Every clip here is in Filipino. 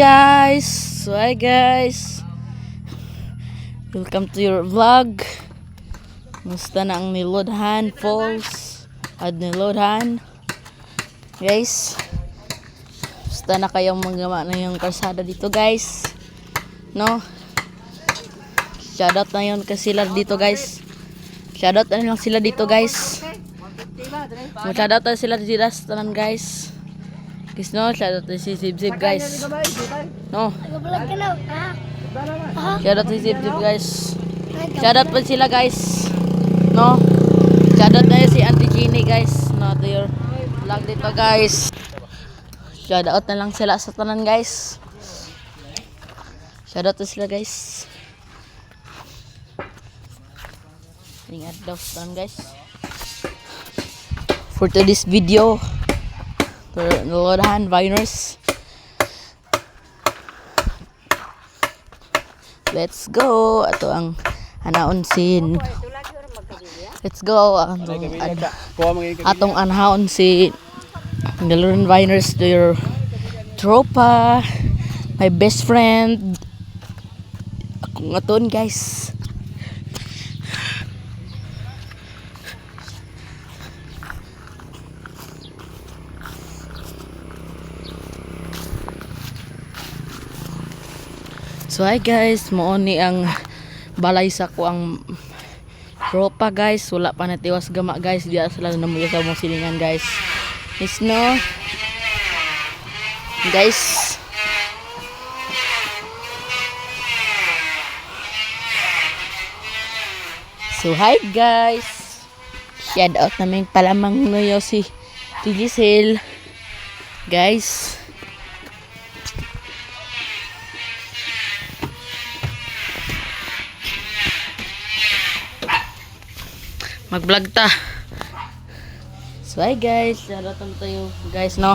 guys. So hi guys. Welcome to your vlog. Musta na ang Nilodhan Falls at Nilodhan. Guys, musta na kayong magawa na yung kalsada dito guys? No? Shoutout na yun kasi sila dito guys. Shoutout na lang sila dito guys. Shoutout na sila dito guys. Guys, no, shoutout na si Zib guys. No. Shoutout si Zib guys. Shoutout pa sila guys. No. Shoutout na si Auntie Jeannie guys. No, to your vlog dito guys. Shoutout na lang sila sa tanan guys. Shoutout na sila guys. Ingat daw sa tanan guys. For today's video, for Nilodhan Viners, let's go. Ato ang anaon sin. Let's go. Atong anaon si Nilodhan Viners to your tropa, my best friend. Akong aton guys. So hi guys, mo ni ang balay sa ko ang tropa guys. Wala pa natiwas gama guys. Diya sila namuyo sa mong silingan guys. Is no guys. So hi guys. Shout out namin palamang nuyo si Giselle guys. Mag-vlog ta. So hi guys, shoutout tayo guys no.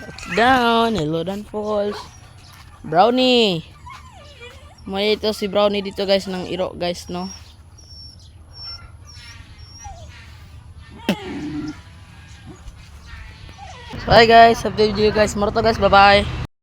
It's down, Nilodhan Falls. Brownie. May ito si Brownie dito guys ng Iro guys no. Bye guys, update video guys. Morto guys, bye bye.